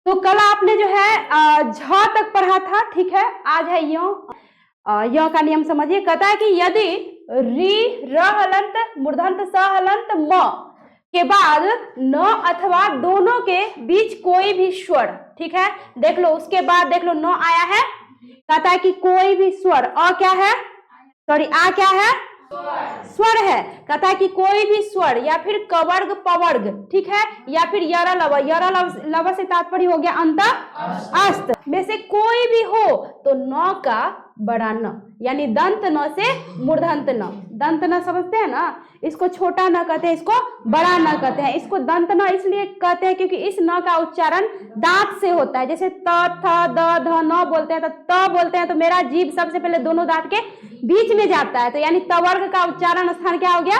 तो कल आपने जो है झ तक पढ़ा था, ठीक है। आज है य का नियम समझिए। कहता है कि यदि री र हलंत मूर्धन्त स हलंत म के बाद न अथवा दोनों के बीच कोई भी स्वर, ठीक है, देख लो उसके बाद देख लो न आया है। कहता है कि कोई भी स्वर, अ क्या है, सॉरी आ क्या है, स्वर है। कहता है कि कोई भी स्वर या फिर कवर्ग पवर्ग, ठीक है, या फिर यरा लव से तात्पर्य हो गया अंत अस्त में से कोई भी हो तो न का बड़ा न, यानी दंत न से मूर्धन्त न। दंत न समझते हैं ना, इसको छोटा न कहते हैं, इसको बड़ा न कहते हैं। इसको दंत न इसलिए कहते हैं क्योंकि इस न का उच्चारण दांत से होता है। जैसे त थ द ध न बोलते हैं तो त बोलते हैं तो मेरा जीभ सबसे पहले दोनों दांत के बीच में जाता है, तो यानी तवर्ग का उच्चारण स्थान क्या हो गया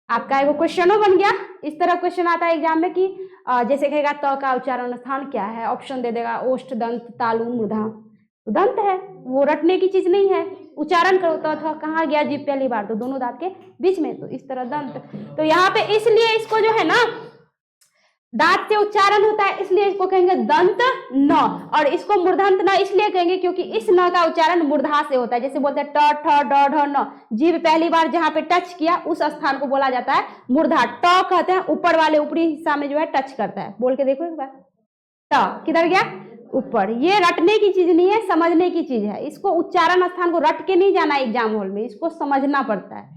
आपका, एगो क्वेश्चन बन गया। इस तरह क्वेश्चन आता है एग्जाम में कि जैसे कहेगा त का उच्चारण स्थान क्या है, ऑप्शन दे देगा ओष्ठ दंत तालु मूर्धा, तो दंत है, वो रटने की चीज नहीं है। उच्चारण करो तो अथवा कहाँ गया जीभ पहली बार, तो दोनों दांत के बीच में, तो इस तरह दंत। तो यहाँ पे इसलिए इसको जो है ना दांत से उच्चारण होता है इसलिए इसको कहेंगे दंत न, और इसको मूर्धन्त न इसलिए कहेंगे क्योंकि इस न का उच्चारण मूर्धा से होता है। जैसे बोलते हैं ट ठ ड ढ न, जीभ पहली बार जहां पे टच किया उस स्थान को बोला जाता है मूर्धा। ट कहते हैं ऊपर वाले ऊपरी हिस्सा में जो है टच करता है। बोल के देखो एक बार, ट किधर गया ऊपर। ये रटने की चीज नहीं है, समझने की चीज है। इसको उच्चारण स्थान को रट के नहीं जाना एग्जाम हॉल में, इसको समझना पड़ता है।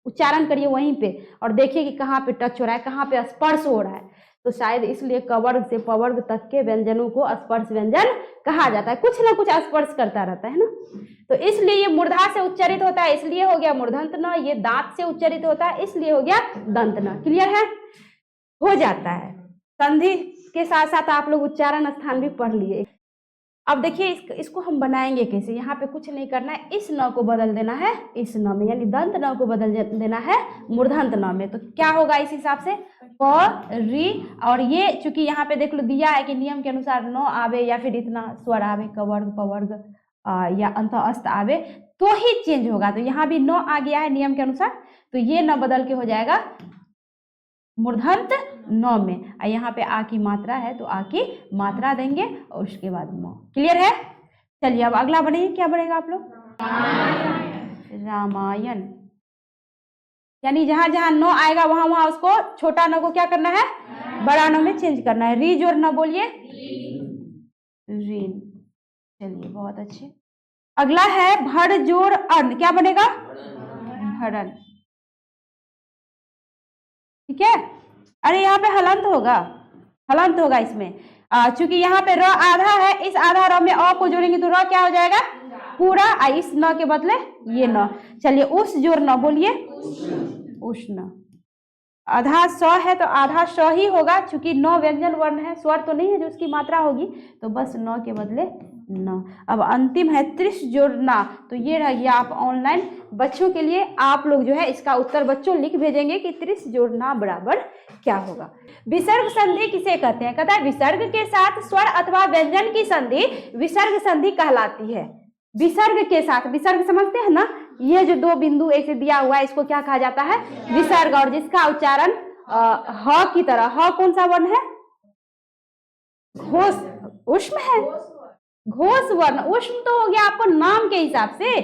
उच्चारण करिए वहीं पे और देखिए कि कहाँ पे टच हो रहा है, कहाँ पे स्पर्श हो रहा है। तो शायद इसलिए कवर्ग से पवर्ग तक के व्यंजनों को स्पर्श व्यंजन कहा जाता है। कुछ ना कुछ स्पर्श करता रहता है ना, तो इसलिए ये मूर्धा से उच्चारित होता है, इसलिए हो गया मूर्धन्त न। ये दांत से उच्चारित होता है इसलिए हो गया दंत न। क्लियर है, हो जाता है। संधि के साथ साथ आप लोग उच्चारण स्थान भी पढ़ लिए। अब देखिए इसको हम बनाएंगे कैसे। यहाँ पे कुछ नहीं करना है, इस न को बदल देना है इस न में, यानी दंत न को बदल देना है मूर्धन्त न में। तो क्या होगा इस हिसाब से प री, और ये चूंकि यहाँ पे देख लो दिया है कि नियम के अनुसार न आवे या फिर इतना स्वर आवे कवर्ग पवर्ग या अंत अस्त आवे तो ही चेंज होगा। तो यहाँ भी न आ गया है नियम के अनुसार, तो ये न बदल के हो जाएगा मूर्धन्त न में। यहाँ पे आ की मात्रा है तो आ की मात्रा देंगे और उसके बाद म। क्लियर है, चलिए अब अगला बनेगा। क्या बनेगा आप लोग, रामायण। यानी जहां जहां न आएगा वहां वहां उसको छोटा न को क्या करना है, बड़ा न में चेंज करना है। री जोर न बोलिए, रीन। चलिए बहुत अच्छे। अगला है भड़ जोर अन, क्या बनेगा, भड़न। ठीक है, अरे यहाँ पे हलंत होगा, हलंत होगा इसमें। चूंकि यहाँ पे र आधा है, इस आधा र में अ को जोड़ेंगे तो र क्या हो जाएगा पूरा, इस न के बदले ये न। चलिए उस जोर न बोलिए, उष्ण। आधा स है तो आधा स ही होगा, चूंकि न व्यंजन वर्ण है, स्वर तो नहीं है जो उसकी मात्रा होगी, तो बस न के बदले न। अब अंतिम है त्रिश जोड़ना, तो ये रह गया आप ऑनलाइन बच्चों के लिए। आप लोग जो है इसका उत्तर बच्चों लिख भेजेंगे कि त्रिश जोड़ना बराबर क्या होगा। विसर्ग संधि किसे कहते हैं, कहता है विसर्ग के साथ स्वर अथवा व्यंजन की संधि विसर्ग संधि कहलाती है। विसर्ग के साथ, विसर्ग समझते हैं ना, ये जो दो बिंदु ऐसे दिया हुआ है इसको क्या कहा जाता है, विसर्ग। और जिसका उच्चारण ह की तरह, ह कौन सा वर्ण है, घोष, उष्म है, घोष वर्ण। उष्म तो हो गया आपको नाम के हिसाब से,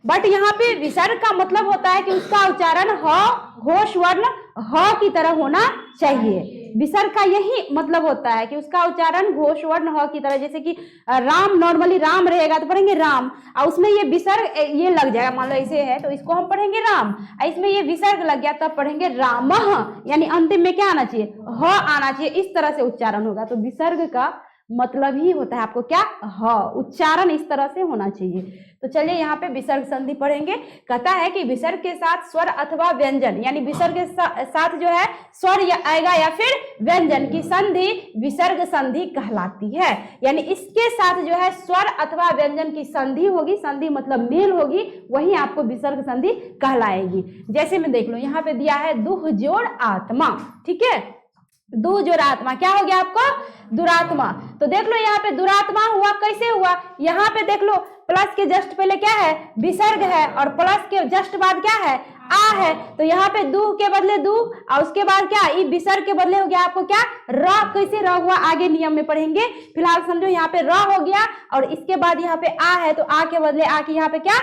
बट यहाँ पे विसर्ग का मतलब होता है कि उसका उच्चारण ह घोष वर्ण ह की तरह होना चाहिए। विसर्ग का यही मतलब होता है कि उसका उच्चारण घोष वर्ण ह की तरह। जैसे कि राम, नॉर्मली राम रहेगा तो पढ़ेंगे राम, और उसमें ये विसर्ग ये लग जाएगा, मान लो ऐसे है तो इसको हम पढ़ेंगे राम, इसमें ये विसर्ग लग गया तब पढ़ेंगे रामः, यानी अंतिम में क्या आना चाहिए, ह आना चाहिए। इस तरह से उच्चारण होगा। तो विसर्ग का मतलब ही होता है आपको क्या, ह, उच्चारण इस तरह से होना चाहिए। तो चलिए यहाँ पे विसर्ग संधि पढ़ेंगे। कहता है कि विसर्ग के साथ स्वर अथवा व्यंजन, यानी विसर्ग के साथ जो है स्वर या आएगा या फिर व्यंजन की संधि विसर्ग संधि कहलाती है। यानी इसके साथ जो है स्वर अथवा व्यंजन की संधि होगी, संधि मतलब मेल होगी, वही आपको विसर्ग संधि कहलाएगी। जैसे में देख लो यहाँ पे दिया है दुह जोड़ आत्मा, ठीक है, दु जोड़ आत्मा क्या हो गया आपको, दुरात्मा। तो देख लो यहाँ पे दुरात्मा हुआ, कैसे हुआ, यहाँ पे देख लो प्लस के जस्ट पहले क्या है, विसर्ग है, और प्लस के जस्ट बाद क्या है, आ है, तो यहाँ पे दू के बदले दू, और उसके बाद क्या ई विसर्ग के बदले हो गया आपको क्या र। कैसे र हुआ आगे नियम में पढ़ेंगे, फिलहाल समझो यहाँ पे र हो गया, और इसके बाद यहाँ पे आ है, तो आ के बदले आ की यहाँ पे क्या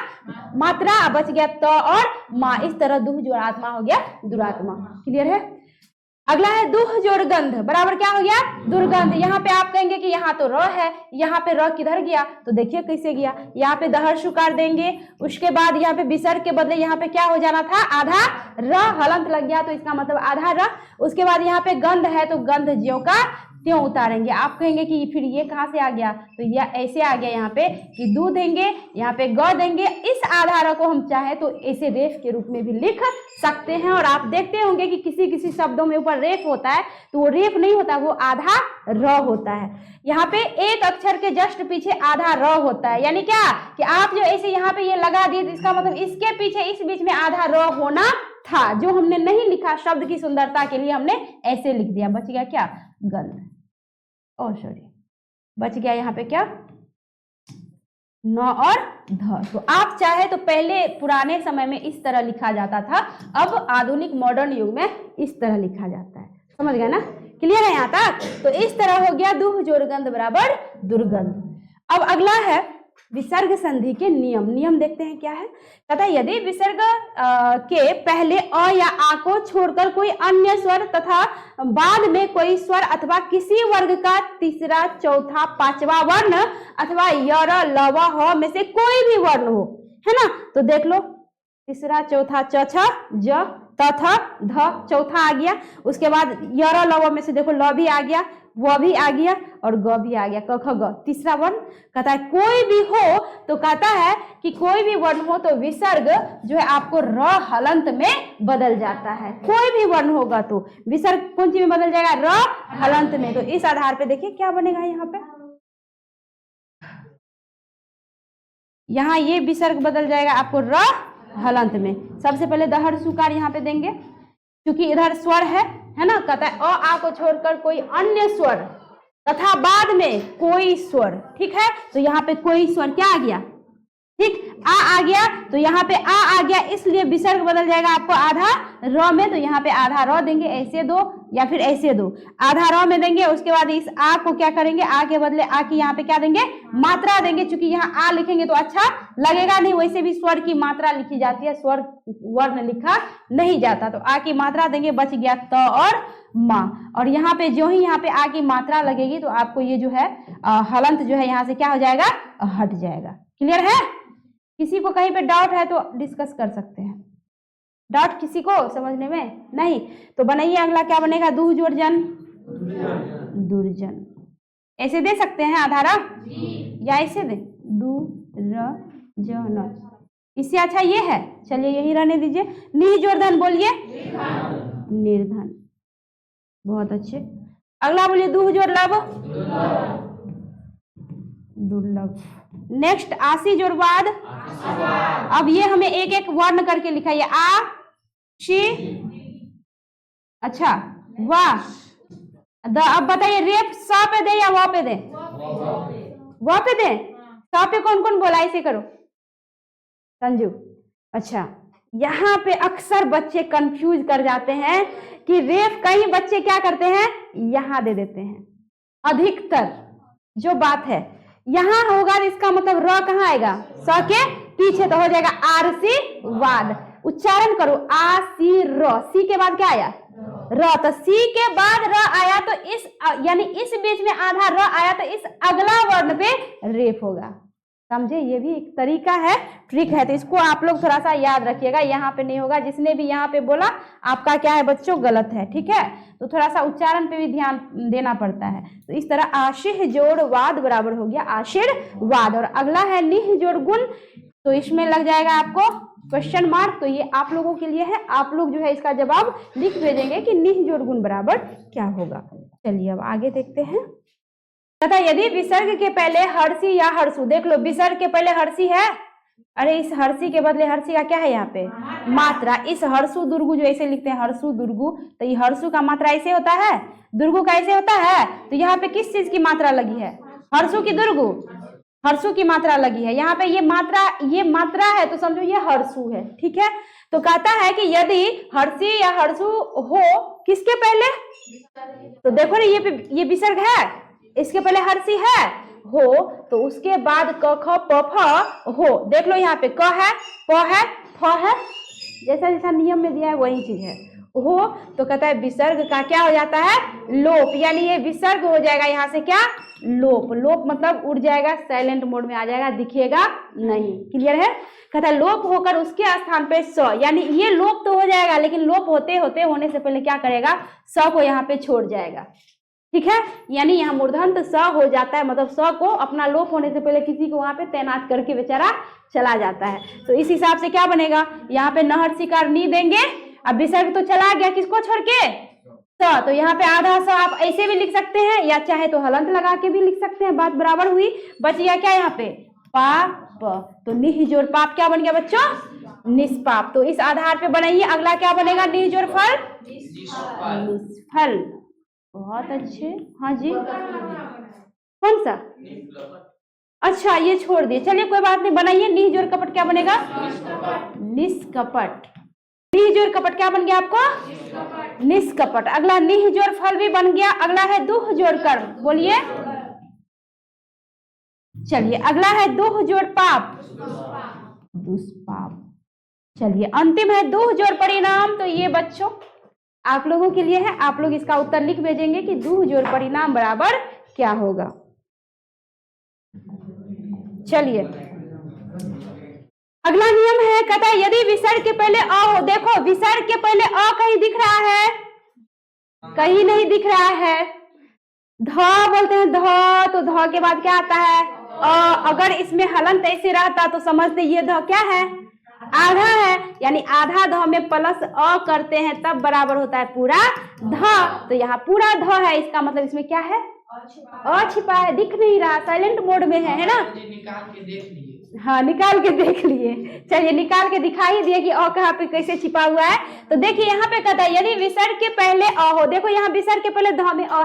मात्रा, बच गया त और मा। इस तरह दुह जोड़ आत्मा हो गया दुरात्मा। क्लियर है। अगला है दुह जोड़ गंध बराबर क्या हो गया दुर्गंध। यहाँ पे आप कहेंगे कि यहाँ तो र है, यहाँ पे र किधर गया, तो देखिए कैसे गया, यहाँ पे दहर शुकार देंगे, उसके बाद यहाँ पे विसर्ग के बदले यहाँ पे क्या हो जाना था आधा र, हलंत लग गया तो इसका मतलब आधा र। उसके बाद यहाँ पे गंध है तो गंध ज्यों का त्यों उतारेंगे। आप कहेंगे कि फिर ये कहाँ से आ गया, तो यह ऐसे आ गया यहाँ पे कि दू देंगे, यहाँ पे ग देंगे। इस आधार को हम चाहे तो ऐसे रेफ के रूप में भी लिख सकते हैं। और आप देखते होंगे कि किसी किसी शब्दों में ऊपर रेफ होता है तो वो रेफ नहीं होता, वो आधा र होता है। यहाँ पे एक अक्षर के जस्ट पीछे आधा र होता है, यानी क्या कि आप जो ऐसे यहाँ पे ये लगा दिए, इसका मतलब इसके पीछे इस बीच में आधा र होना था, जो हमने नहीं लिखा शब्द की सुंदरता के लिए हमने ऐसे लिख दिया। बच गया क्या गंध, ओ सॉरी बच गया यहाँ पे क्या न और ध। तो आप चाहे तो पहले पुराने समय में इस तरह लिखा जाता था, अब आधुनिक मॉडर्न युग में इस तरह लिखा जाता है। समझ गया ना, क्लियर है यहाँ तक। तो इस तरह हो गया दुह जोड़ गंध बराबर दुर्गंध। अब अगला है विसर्ग संधि के नियम। नियम देखते हैं क्या है। कहता है यदि विसर्ग के पहले अ या आ को छोड़कर कोई अन्य स्वर तथा बाद में कोई स्वर अथवा किसी वर्ग का तीसरा चौथा पांचवा वर्ण अथवा यर लव ह में से कोई भी वर्ण हो, है ना, तो देख लो तीसरा चौथा च छ ज त थ ध चौथा आ गया, उसके बाद यर लव में से देखो ल भी आ गया, वो भी आ गया और ग भी आ गया, क ख ग तीसरा वर्ण। कहता है कोई भी हो, तो कहता है कि कोई भी वर्ण हो तो विसर्ग जो है आपको र हलंत में बदल जाता है। कोई भी वर्ण होगा तो विसर्ग कौन सी में बदल जाएगा र हलंत में। तो इस आधार पे देखिए क्या बनेगा यहाँ पे, यहाँ ये विसर्ग बदल जाएगा आपको र हलंत में। सबसे पहले दहर सुकार यहाँ पे देंगे, क्योंकि इधर स्वर है ना। कहता है अ आ को छोड़कर कोई अन्य स्वर तथा बाद में कोई स्वर, ठीक है, तो यहाँ पे कोई स्वर क्या आ गया, ठीक आ गया, तो यहाँ पे आ गया, इसलिए विसर्ग बदल जाएगा आपको आधा र में। तो यहाँ पे आधा र देंगे, ऐसे दो या फिर ऐसे दो, आधा र में देंगे। उसके बाद इस आ को क्या करेंगे, आ के बदले आ की यहाँ पे क्या देंगे मात्रा देंगे, क्योंकि यहाँ आ लिखेंगे तो अच्छा लगेगा नहीं, वैसे भी स्वर की मात्रा लिखी जाती है, स्वर वर्ण लिखा नहीं जाता। तो आ की मात्रा देंगे, बच गया त और माँ। और यहाँ पे जो ही यहाँ पे आ की मात्रा लगेगी तो आपको ये जो है हलंत जो है यहाँ से क्या हो जाएगा हट जाएगा। क्लियर है। किसी को कहीं पे डाउट है तो डिस्कस कर सकते हैं। डाउट किसी को समझने में नहीं तो बनाइए। अगला क्या बनेगा दुह जोड़ जन दुर्जन। ऐसे दे सकते हैं आधारा या ऐसे दे दु र जन, इससे अच्छा ये है। चलिए यही रहने दीजिए। निह जोड़ धन बोलिए निर्धन, बहुत अच्छे। अगला बोलिए दुह जोड़ लब दुर्लभ। नेक्स्ट आशी जोड़ वाद। अब ये हमें एक एक वर्ण करके लिखाइए। आ शी, अच्छा वाह द। अब बताइए रेप सा पे दे या वा पे दे, वा पे दे। सा पे कौन कौन बोला, ऐसे करो संजू। अच्छा यहाँ पे अक्सर बच्चे कंफ्यूज कर जाते हैं कि रेफ कई बच्चे क्या करते हैं यहाँ दे देते हैं। अधिकतर जो बात है यहाँ होगा, इसका मतलब र कहाँ आएगा स के पीछे, तो हो जाएगा आरसी वाद। उच्चारण करो आ सी र, सी के बाद क्या आया र, तो सी के बाद र आया तो इस यानी इस बीच में आधा र आया तो इस अगला वर्ण पे रेफ होगा। समझे, ये भी एक तरीका है, ट्रिक है, तो इसको आप लोग थोड़ा सा याद रखिएगा। यहाँ पे नहीं होगा, जिसने भी यहाँ पे बोला आपका क्या है बच्चों गलत है, ठीक है। तो थोड़ा सा उच्चारण पे भी ध्यान देना पड़ता है। तो इस तरह आशीह जोड़ वाद बराबर हो गया आशीर्वाद। और अगला है निह जोड़ गुण, तो इसमें लग जाएगा आपको क्वेश्चन मार्क। तो ये आप लोगों के लिए है, आप लोग जो है इसका जवाब लिख भेजेंगे कि निह जोड़ गुण बराबर क्या होगा। चलिए अब आगे देखते हैं। तथा यदि विसर्ग के पहले हर्षी या हर्षु, देख लो विसर्ग के पहले हर्षी है, अरे इस हर्षी के बदले हर्षी का क्या है यहाँ पे मात्रा। इस हर्षु दुर्गु जो ऐसे लिखते हैं हर्षु दुर्गु, तो ये हर्षु का मात्रा ऐसे होता है, दुर्गु का ऐसे होता है। तो यहाँ पे किस चीज की मात्रा लगी है, हर्षु की दुर्गु, हर्षु की मात्रा लगी है। यहाँ पे ये मात्रा है तो समझो ये हर्षु है, ठीक है। तो कहता है कि यदि हर्षी या हर्षु हो किसके पहले, तो देखो ना ये विसर्ग है, इसके पहले हर्षी है हो, तो उसके बाद क ख प फ हो। देख लो यहाँ पे क है, प है, फ है, जैसा जैसा नियम में दिया है वही चीज है। हो तो कहता है विसर्ग का क्या हो जाता है, लोप, यानी ये विसर्ग हो जाएगा यहाँ से क्या, लोप। लोप मतलब उड़ जाएगा, साइलेंट मोड में आ जाएगा, दिखेगा नहीं। क्लियर है? कहता है लोप होकर उसके स्थान पे स, यानी ये लोप तो हो जाएगा लेकिन लोप होने से पहले क्या करेगा, स को यहाँ पे छोड़ जाएगा। ठीक है, यानी यहाँ मूर्धन्य स हो जाता है, मतलब स को अपना लोप होने से पहले किसी को वहां पे तैनात करके बेचारा चला जाता है। तो इस हिसाब से क्या बनेगा, यहाँ पे न हर्षी कार नी देंगे, अब विसर्ग तो चला गया किसको छोड़ के, स, तो यहाँ पे आधा स आप ऐसे भी लिख सकते हैं या चाहे तो हलंत लगा के भी लिख सकते हैं, बात बराबर हुई। बच गया क्या यहाँ पे, पाप, तो निह जोड़ पाप क्या बन गया बच्चों, निष्पाप। तो इस आधार पे बनाइए, अगला क्या बनेगा, निह जोड़ फल, निष्फल। बहुत अच्छे, हाँ जी, कौन सा, अच्छा ये छोड़ दिए, चलिए कोई बात नहीं, बनाइए निह जोड़ कपट क्या बनेगा, निष्कपट। निह जोड़ कपट क्या बन गया आपको, निष्कपट। अगला निह जोड़ फल भी बन गया, अगला है दुह जोड़ कर्म, बोलिए। चलिए अगला है दुह जोड़ पाप, दुष्पाप। चलिए अंतिम है दुह जोड़ परिणाम, तो ये बच्चों आप लोगों के लिए है, आप लोग इसका उत्तर लिख भेजेंगे कि दुह जोड़ परिणाम बराबर क्या होगा। चलिए अगला नियम है, कहता है यदि विसर्ग के पहले अ हो, देखो विसर्ग के पहले अ कहीं दिख रहा है, कहीं नहीं दिख रहा है। ध बोलते हैं ध, तो ध के बाद क्या आता है अ, अगर इसमें हलंत ऐसे रहता तो समझते ये ध क्या है, आधा है, यानी आधा ध में प्लस अ करते हैं तब बराबर होता है पूरा ध। तो यहाँ पूरा ध है, इसका मतलब इसमें क्या है, अ छिपा है, दिख नहीं रहा, साइलेंट मोड में है ना। निकाल के देख लिए, हाँ निकाल के देख लिए, चलिए निकाल के दिखा ही दिए कि अ कहाँ पे कैसे छिपा हुआ है। तो देखिए यहाँ पे कहता है यदि विसर्ग के पहले अ हो, देखो यहाँ विसर्ग के पहले ध में अ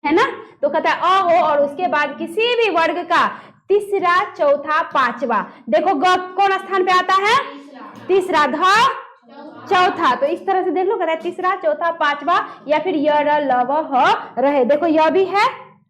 है ना, तो कहता है अ हो और उसके बाद किसी भी वर्ग का तीसरा चौथा पांचवा, देखो ग कौन स्थान पे आता है, तीसरा, ध चौथा, तो इस तरह से देख लो, कहता है तीसरा चौथा पांचवा, या फिर य र ल व ह रहे, देखो य भी है,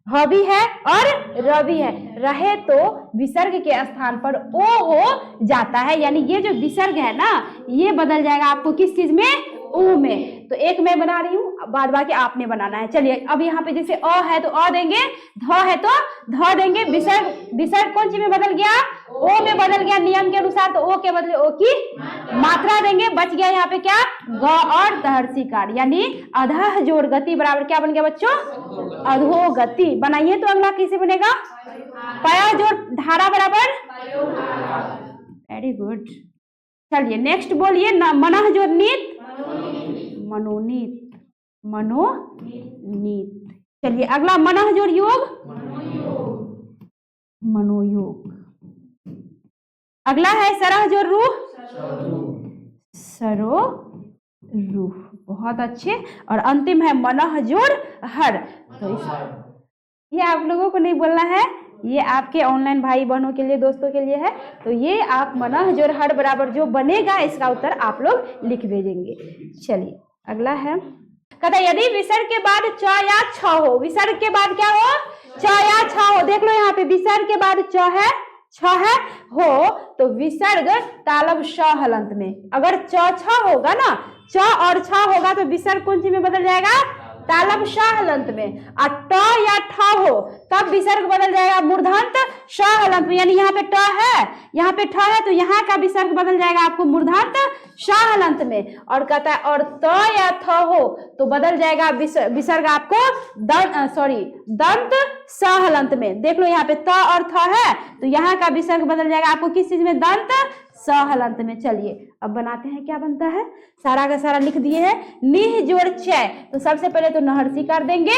ह भी है और र भी है, रहे तो विसर्ग के स्थान पर ओ हो जाता है, यानी ये जो विसर्ग है ना ये बदल जाएगा आपको किस चीज में, ओ में। तो एक मैं बना रही हूँ, बाद बाकी आपने बनाना है। चलिए अब यहाँ पे जैसे अ है तो अ देंगे, ध है तो ध देंगे, विसर्ग कौन चीज में बदल गया, ओ में बदल गया नियम के अनुसार, तो ओ के बदले ओ की मात्रा देंगे। बच गया यहाँ पे क्या, ग और दहर्षिकार, यानी अधः जोड़ गति बराबर क्या बन गया बच्चों, अधोगति। बनाइए तो अगला कैसे बनेगा, पया जोड़ धारा बराबर, वेरी गुड। चलिए नेक्स्ट बोलिए, मनः जोड़ नीत, मनोनीत, मनोनीत। चलिए अगला मनः जोड़ योग, मनोयोग। अगला है सरह जोड़ रूह, सरो रूह, बहुत अच्छे। और अंतिम है मनः जोड़ हर, तो ये आप लोगों को नहीं बोलना है, ये आपके ऑनलाइन भाई बहनों के लिए, दोस्तों के लिए है। तो ये आप मनः जोड़ हर बराबर जो बनेगा इसका उत्तर आप लोग लिख भेजेंगे। चलिए अगला है, कहता है यदि विसर्ग के बाद च या छ हो, विसर्ग के बाद क्या हो, च या छ हो, देख लो यहाँ पे विसर्ग के बाद च है, छ है, हो, तो विसर्ग तालब श हलंत में, अगर च छ होगा ना, च और छ होगा तो विसर्ग कौन सी में बदल जाएगा, तालब श हलंत में। और ट या ठ हो तब विसर्ग बदल जाएगा मूर्धन्त श हलंत में, यानी यहाँ पे ट है, यहाँ पे ठ है, तो यहाँ का विसर्ग बदल जाएगा आपको मूर्धन्त श हलंत में। और कहता है और त या थ हो तो बदल जाएगा विसर्ग आपको दंत स हलंत में। देख लो यहाँ पे त और थ है, तो यहाँ का विसर्ग बदल जाएगा आपको किस चीज में, दंत स हलंत में। चलिए अब बनाते हैं, क्या बनता है, सारा का सारा लिख दिए हैं। निह जोड़ चय, तो सबसे पहले तो नहर्सी कर देंगे,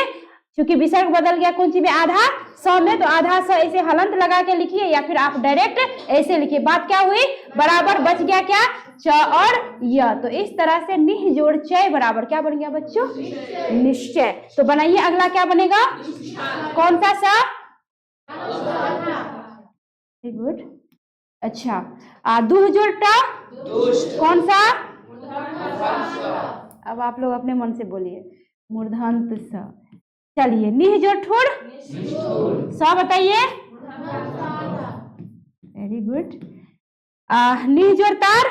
क्योंकि विसर्ग बदल गया कौन सी में, आधा स में, तो आधा स ऐसे हलंत लगा के लिखिए या फिर आप डायरेक्ट ऐसे लिखिए। बात क्या हुई, बराबर बच गया क्या, च और य। तो इस तरह से निह जोड़ चय बराबर क्या बन गया बच्चों, निश्चय। तो बनाइए अगला क्या बनेगा, कौन सा सा, वेरी गुड। अच्छा, दुह जोड़ ट कौन सा? अब आप लोग अपने मन से बोलिए, मूर्धन्त स। चलिए, निह जोड़ ठुर स बताइए। Very good. निह जोड़ तार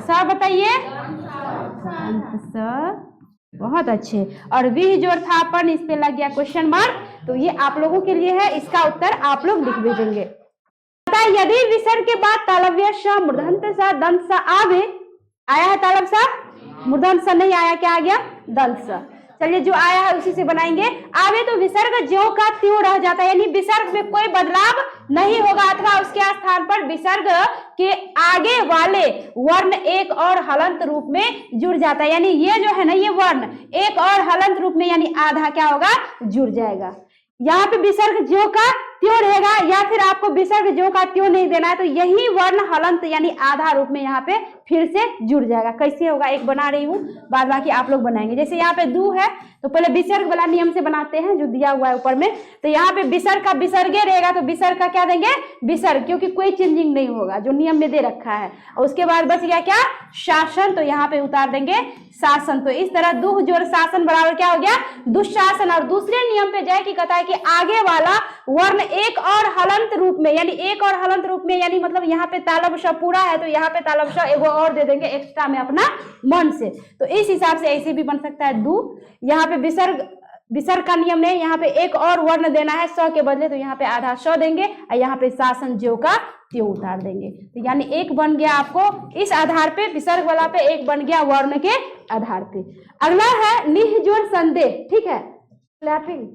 स बताइए। स, बहुत अच्छे। और विह जोड़ था अपन, इस पे लग गया क्वेश्चन मार्क, तो ये आप लोगों के लिए है, इसका उत्तर आप लोग लिख भेजेंगे। यदि विसर्ग के बाद तालव्य स मूर्धन्त स दंत स आवे, आया है तालब सा, मूर्धन्त स नहीं आया, क्या आ गया? दंत स। चलिए, जो आया है उसी से बनाएंगे। आवे तो विसर्ग ज्यों का त्यों रह जाता है, यानी विसर्ग में कोई बदलाव नहीं होगा, अथवा उसके स्थान पर विसर्ग के आगे वाले वर्ण एक और हलंत रूप में जुड़ जाता है। यानी ये जो है ना, ये वर्ण एक और हलंत रूप में, यानी आधा क्या होगा? जुड़ जाएगा। यहाँ पे विसर्ग ज्यों का त्यों रहेगा, या फिर आपको विसर्ग ज्यों का त्यों नहीं देना है, तो यही वर्ण हलंत यानी आधा रूप में यहाँ पे फिर से जुड़ जाएगा। कैसे होगा, एक बना रही हूँ, बाद बाकी आप लोग बनाएंगे। जैसे यहाँ पे दू है, तो पहले विसर्ग वाला नियम से बनाते हैं, जो दिया हुआ है ऊपर में। तो यहाँ पे विसर्ग का विसर्गे रहेगा, तो विसर्ग का क्या देंगे? विसर्ग, क्योंकि कोई चेंजिंग नहीं होगा, जो नियम में दे रखा है। और उसके बाद बच गया क्या? शासन, तो यहाँ पे उतार देंगे शासन। तो इस तरह दुह जोड़ शासन बराबर क्या हो गया? दुशासन। और दूसरे नियम पे जाए कि कहता है कि आगे वाला वर्ण एक और हलंत रूप में, यानी एक और हलंत रूप में, यानी मतलब यहाँ पे तालब श पूरा है, तो यहाँ पे तालब श एगो और दे देंगे एक्स्ट्रा में अपना मन से। तो इस हिसाब से ऐसे भी बन सकता है दू। यहाँ पे विसर्ग का नियम नहीं, यहाँ पे एक और वर्ण देना है स के बदले, तो यहाँ पे आधा श देंगे, और यहाँ पे शासन ज्यों का त्यों उतार देंगे। तो यानी एक बन गया आपको इस आधार पे, विसर्ग वाला पे एक बन गया वर्ण के आधार पे। अगला है निह जोड़ संदेह, ठीक है? क्लैपिंग।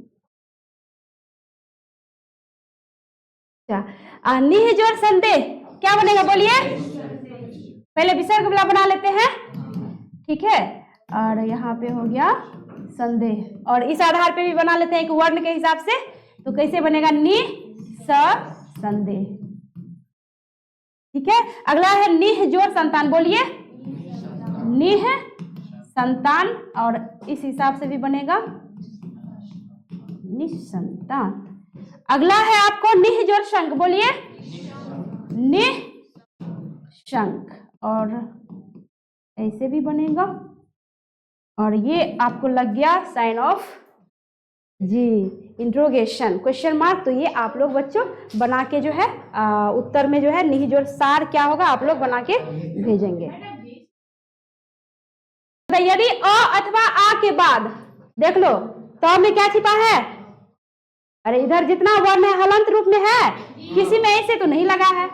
निह जोड़ संदेह क्या बनेगा, बोलिए? पहले विसर्ग वाला बना लेते हैं, ठीक है? और यहाँ पे हो गया संदेह, और इस आधार पे भी बना लेते हैं एक वर्ण के हिसाब से। तो कैसे बनेगा? नि स संदेह, ठीक है? अगला है निह जोड़ संतान, बोलिए। निह संतान, और इस हिसाब से भी बनेगा निसंतान। अगला है आपको निह जोड़ शंख, बोलिए। निह शंख, और ऐसे भी बनेगा, और ये आपको लग गया साइन ऑफ जी, इंट्रोगेशन, क्वेश्चन मार्क। तो ये आप लोग बच्चों बना के जो है उत्तर में जो है निह जोड़ सार क्या होगा, आप लोग बना के भेजेंगे। यदि अ अथवा आ के बाद, देख लो तो में क्या छिपा है? अरे इधर जितना वर्ण है हलंत रूप में है, किसी में ऐसे तो नहीं लगा है,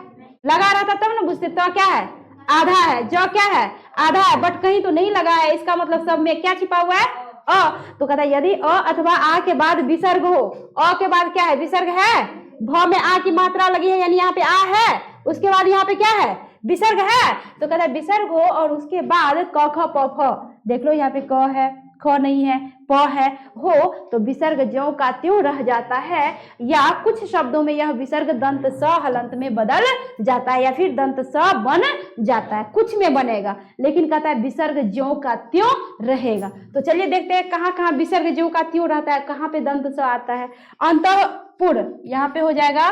लगा रहता तब ना बुझते। तो क्या है? आधा है। जो क्या है? आधा है, बट कहीं तो नहीं लगा है, इसका मतलब सब में क्या छिपा हुआ है? अ। तो कहता है यदि अ अथवा आ के बाद विसर्ग हो, अ के बाद क्या है? विसर्ग है, भ में आ की मात्रा लगी है, यानी यहाँ पे आ है, उसके बाद यहाँ पे क्या है? विसर्ग है। तो कहता है विसर्ग हो और उसके बाद क ख प फ, देख लो यहाँ पे क है, ख नहीं है, प है, हो, तो विसर्ग ज्यों का त्यों रह जाता है, या कुछ शब्दों में यह विसर्ग दंत स हलंत में बदल जाता है, या फिर दंत स बन जाता है, कुछ में बनेगा, लेकिन कहता है विसर्ग ज्यों का त्यों रहेगा। तो चलिए देखते हैं कहाँ कहाँ विसर्ग ज्यों का त्यों रहता है, कहाँ पे दंत स आता है। अंतःपुर, यहाँ पे हो जाएगा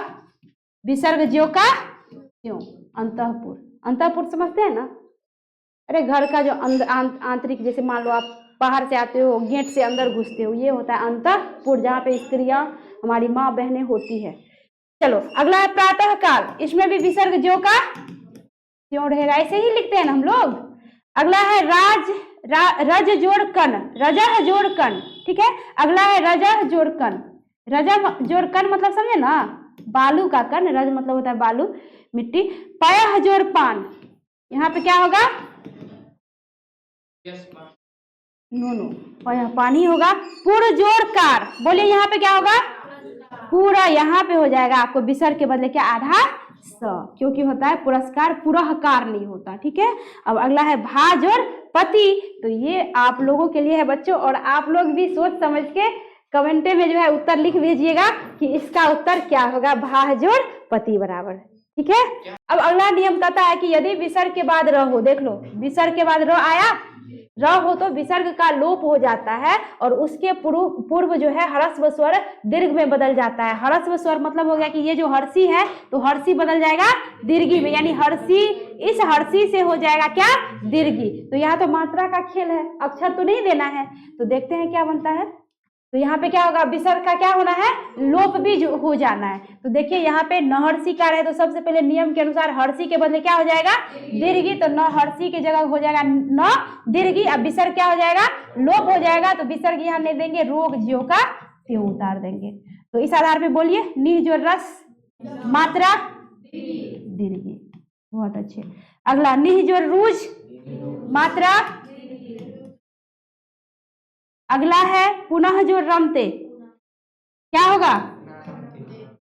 विसर्ग ज्यों का त्यों, अंतःपुर। अंतःपुर समझते हैं ना? अरे घर का जो आंतरिक, जैसे मान लो आप बाहर से आते हो, गेट से अंदर घुसते हो, ये होता है अंतःपुर, जहाँ पे स्त्रियां हमारी माँ बहनें होती है। चलो अगला है प्रातः काल, इसमें भी विसर्ग ज्यों का त्यों रहेगा, ऐसे ही लिखते हैं ना हम लोग। अगला है रज जोड़ कन, रजह जोड़ कन, ठीक है? अगला है रजह जोड़ कन। रजह जोड़ कन मतलब समझे ना? बालू का कन, रज मतलब होता है बालू, मिट्टी। पयह जोड़ पान, यहाँ पे क्या होगा? नो, पयह पानी होगा। पुर जोड़ कार, बोलिए यहाँ पे क्या होगा? पूरा, यहाँ पे हो जाएगा आपको विसर्ग के बदले क्या? आधा स, क्योंकि होता है पुरस्कार, पुरहकार नहीं होता, ठीक है? अब अगला है भा जोड़ पति, तो ये आप लोगों के लिए है बच्चों, और आप लोग भी सोच समझ के कमेंटे में जो है उत्तर लिख भेजिएगा कि इसका उत्तर क्या होगा। भा जोड़ पति बराबर, ठीक है? अब अगला नियम कहता है कि यदि विसर्ग के बाद र हो, देख लो विसर्ग के बाद र आया, र हो तो विसर्ग का लोप हो जाता है और उसके पूर्व जो है ह्रस्व स्वर दीर्घ में बदल जाता है। ह्रस्व स्वर मतलब हो गया कि ये जो हर्षी है तो हर्षी बदल जाएगा दीर्घी में, यानी हर्षी, इस हर्षी से हो जाएगा क्या, दीर्घी। तो यहाँ तो मात्रा का खेल है, अक्षर तो नहीं देना है। तो देखते हैं क्या बनता है। तो यहाँ पे क्या होगा, विसर्ग का क्या होना है, लोप भी हो जाना है। तो देखिए यहाँ पे नहर्षी कार है तो सबसे पहले नियम के अनुसार हर्षी के बदले क्या हो जाएगा, दीर्घी। तो न हर्षी की जगह हो जाएगा न दीर्घी। अब विसर्ग क्या हो जाएगा, लोप हो जाएगा। तो विसर्ग यहाँ नहीं देंगे, रोग ज्यों का त्यों उतार देंगे। तो इस आधार पे बोलिए, नि जो रस मात्रा दीर्घी। बहुत अच्छे। अगला, निह जो रुज मात्रा। अगला है पुनः जो रमते, क्या होगा,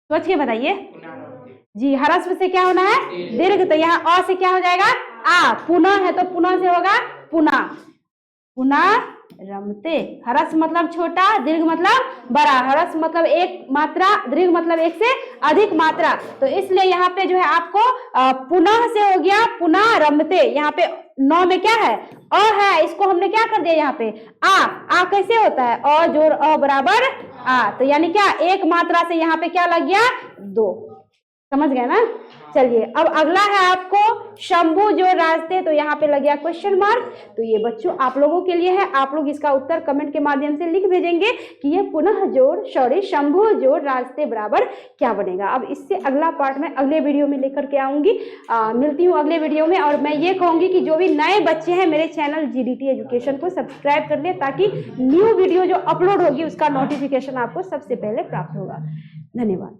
सोच के बताइए जी। ह्रस्व से क्या होना है, दीर्घ। तो यहाँ अ से क्या हो जाएगा, आ। पुनः है तो पुनः से होगा पुनः, पुनः रमते। ह्रस्व मतलब छोटा, दीर्घ मतलब बड़ा। ह्रस्व मतलब एक मात्रा, दीर्घ मतलब एक से अधिक मात्रा। तो इसलिए यहाँ पे जो है आपको पुनः से हो गया पुनः रमते। यहाँ पे नौ में क्या है, अ है, इसको हमने क्या कर दिया यहाँ पे आ कैसे होता है, अ जोड़ अ बराबर आ। तो यानी क्या, एक मात्रा से यहाँ पे क्या लग गया, दो। समझ गए ना। चलिए अब अगला है आपको शंभु जो रास्ते। तो यहाँ पे लग गया क्वेश्चन मार्क। तो ये बच्चों आप लोगों के लिए है, आप लोग इसका उत्तर कमेंट के माध्यम से लिख भेजेंगे कि ये पुनः जोड़ शंभु जोड़ रास्ते बराबर क्या बनेगा। अब इससे अगला पार्ट में अगले वीडियो में लेकर के आऊंगी। मिलती हूँ अगले वीडियो में। और मैं ये कहूंगी कि जो भी नए बच्चे हैं मेरे चैनल GDT एजुकेशन को सब्सक्राइब कर ले, ताकि न्यू वीडियो जो अपलोड होगी उसका नोटिफिकेशन आपको सबसे पहले प्राप्त होगा। धन्यवाद।